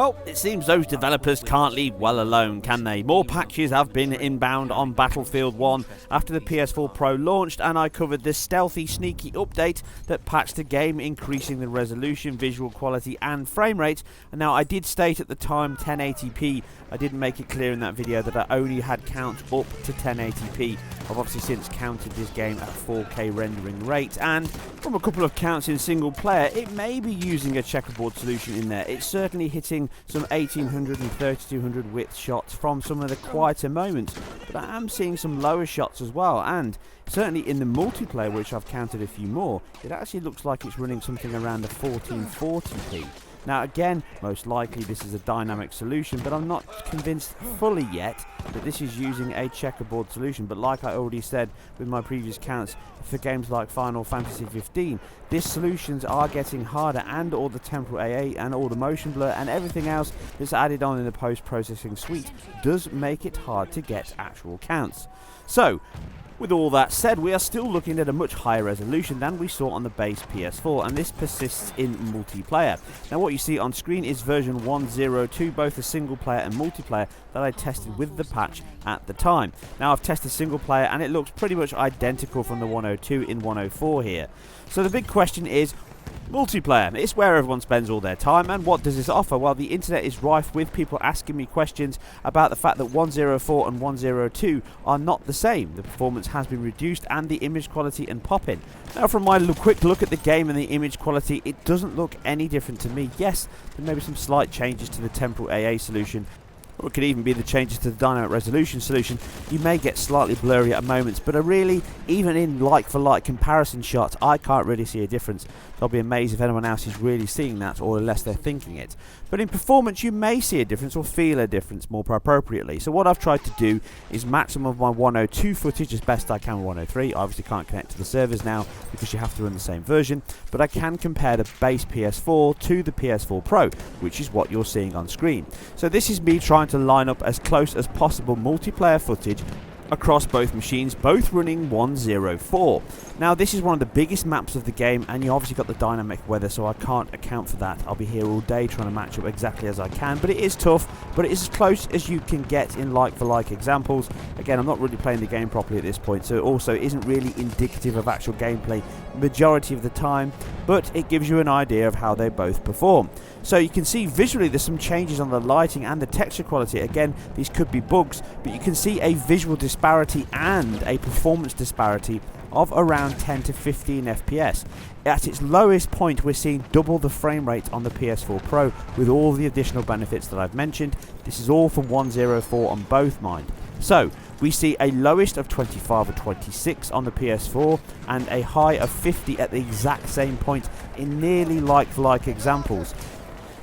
Well, it seems those developers can't leave well alone, can they? More patches have been inbound on Battlefield 1 after the PS4 Pro launched, and I covered this stealthy, sneaky update that patched the game, increasing the resolution, visual quality and frame rate. And now, I did state at the time 1080p. I didn't make it clear in that video that I only had counts up to 1080p. I've obviously since counted this game at 4K rendering rate, and from a couple of counts in single player, it may be using a checkerboard solution in there. It's certainly hitting some 1800 and 3200 width shots from some of the quieter moments, but I am seeing some lower shots as well, and certainly in the multiplayer, which I've counted a few more, it actually looks like it's running something around the 1440p. Now again, most likely this is a dynamic solution, but I'm not convinced fully yet that this is using a checkerboard solution. But like I already said with my previous counts for games like Final Fantasy 15, these solutions are getting harder, and all the temporal AA and all the motion blur and everything else that's added on in the post-processing suite does make it hard to get actual counts. So, with all that said, we are still looking at a much higher resolution than we saw on the base PS4, and this persists in multiplayer. Now what you see on screen is version 1.02, both the single player and multiplayer, that I tested with the patch at the time. Now I've tested single player and it looks pretty much identical from the 1.02 in 1.04 here. So the big question is, multiplayer. It's where everyone spends all their time, and what does this offer? Well, the internet is rife with people asking me questions about the fact that 1.04 and 1.02 are not the same. The performance has been reduced and the image quality and pop-in. Now from my quick look at the game and the image quality, it doesn't look any different to me. Yes, there may be some slight changes to the temporal AA solution, or it could even be the changes to the dynamic resolution solution. You may get slightly blurry at moments, but really, even in like-for-like comparison shots, I can't really see a difference. I'll be amazed if anyone else is really seeing that, or unless they're thinking it. But in performance, you may see a difference or feel a difference more appropriately. So what I've tried to do is match some of my 1.02 footage as best I can with 1.03. I obviously can't connect to the servers now because you have to run the same version, but I can compare the base PS4 to the PS4 Pro, which is what you're seeing on screen. So this is me trying to line up as close as possible multiplayer footage across both machines, both running 1.04. Now this is one of the biggest maps of the game, and you obviously got the dynamic weather, so I can't account for that. I'll be here all day trying to match up exactly as I can, but it is tough, but it is as close as you can get in like-for-like examples. Again, I'm not really playing the game properly at this point, so it also isn't really indicative of actual gameplay majority of the time, but it gives you an idea of how they both perform. So you can see visually there's some changes on the lighting and the texture quality. Again, these could be bugs, but you can see a visual disparity and a performance disparity of around 10 to 15 FPS. At its lowest point, we're seeing double the frame rate on the PS4 Pro with all the additional benefits that I've mentioned. This is all from 1.04 on both, mind. So we see a lowest of 25 or 26 on the PS4 and a high of 50 at the exact same point in nearly like-for-like examples.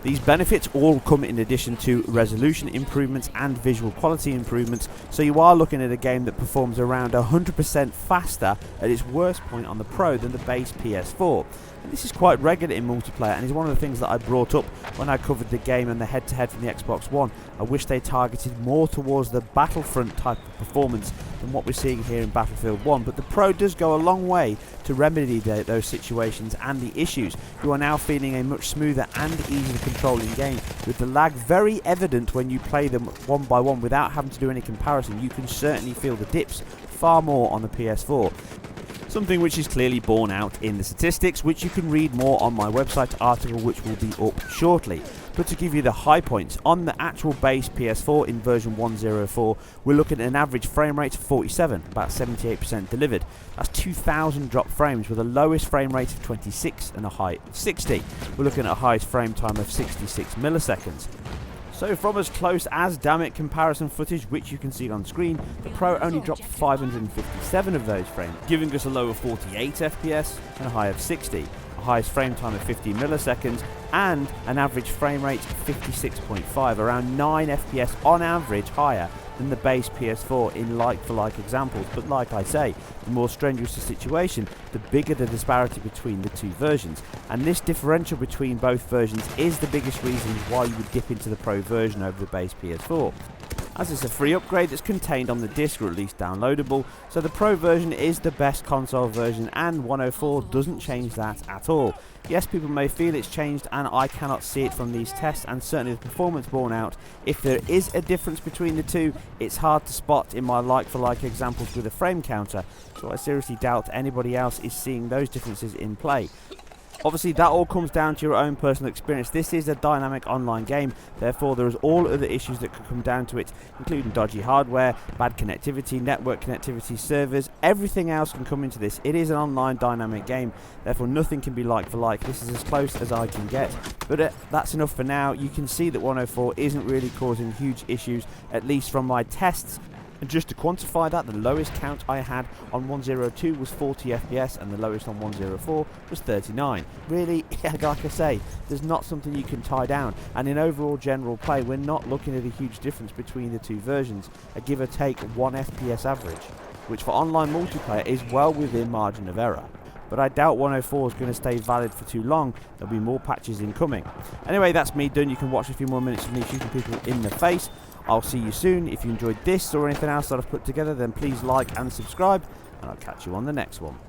These benefits all come in addition to resolution improvements and visual quality improvements, so you are looking at a game that performs around 100% faster at its worst point on the Pro than the base PS4. And this is quite regular in multiplayer, and is one of the things that I brought up when I covered the game and the head-to-head from the Xbox One. I wish they targeted more towards the Battlefront type of performance than what we're seeing here in Battlefield 1, but the Pro does go a long way to remedy those situations and the issues. You are now feeling a much smoother and easier controlling game, with the lag very evident when you play them one by one without having to do any comparison. You can certainly feel the dips far more on the PS4. Something which is clearly borne out in the statistics, which you can read more on my website article, which will be up shortly. But to give you the high points, on the actual base PS4 in version 1.04, we're looking at an average frame rate of 47, about 78% delivered. That's 2,000 drop frames with a lowest frame rate of 26 and a high of 60. We're looking at a highest frame time of 66 milliseconds. So from as close as damn comparison footage, which you can see on screen, the Pro only dropped 557 of those frames, giving us a low of 48 FPS and a high of 60, a highest frame time of 50 milliseconds, and an average frame rate of 56.5, around 9 FPS on average higher than the base PS4 in like-for-like examples. But like I say, the more strenuous the situation, the bigger the disparity between the two versions. And this differential between both versions is the biggest reason why you would dip into the Pro version over the base PS4. as it's a free upgrade that's contained on the disc, or at least downloadable, so the Pro version is the best console version, and 104 doesn't change that at all. Yes, people may feel it's changed, and I cannot see it from these tests, and certainly the performance borne out. If there is a difference between the two, it's hard to spot in my like-for-like examples with a frame counter, so I seriously doubt anybody else is seeing those differences in play. Obviously, that all comes down to your own personal experience. This is a dynamic online game, therefore there is all other issues that could come down to it, including dodgy hardware, bad connectivity, network connectivity, servers, everything else can come into this. It is an online dynamic game, therefore nothing can be like for like. This is as close as I can get, but that's enough for now. You can see that 104 isn't really causing huge issues, at least from my tests. And just to quantify that, the lowest count I had on 102 was 40 FPS, and the lowest on 104 was 39. Really, like I say, there's not something you can tie down, and in overall general play, we're not looking at a huge difference between the two versions, a give or take 1 FPS average, which for online multiplayer is well within margin of error. But I doubt 104 is going to stay valid for too long. There'll be more patches incoming. Anyway, that's me done. You can watch a few more minutes of me shooting people in the face. I'll see you soon. If you enjoyed this or anything else that I've put together, then please like and subscribe, and I'll catch you on the next one.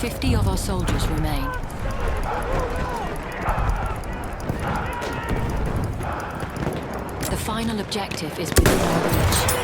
50 of our soldiers remain. The final objective is within our reach.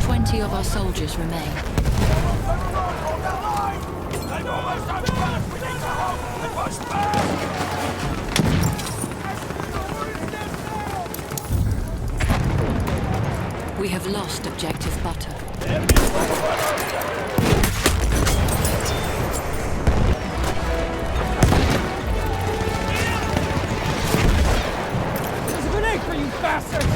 20 of our soldiers remain. We have lost objective butter. There's a grenade for you bastards!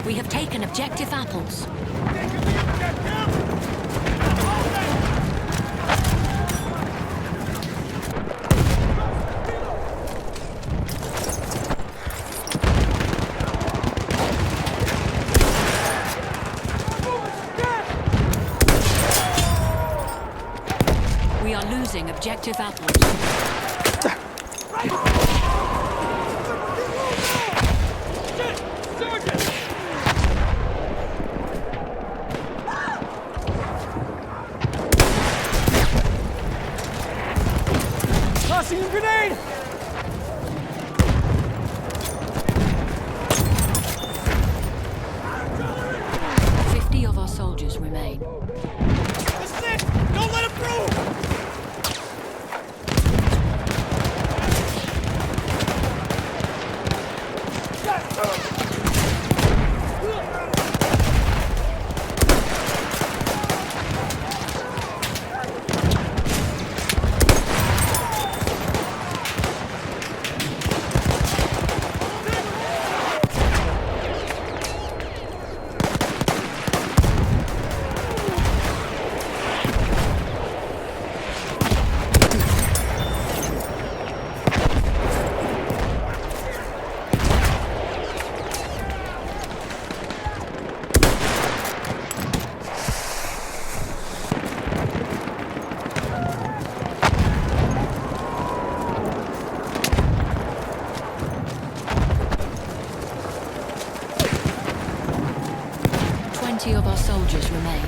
We have taken objective apples. We are losing objective apples. Tossing a grenade! Of our soldiers remain. This is it! Don't let him through! Of our soldiers remain.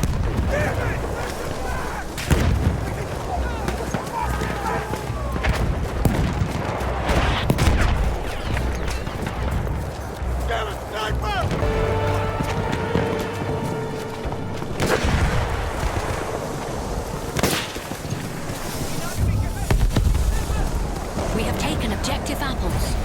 Objective apples.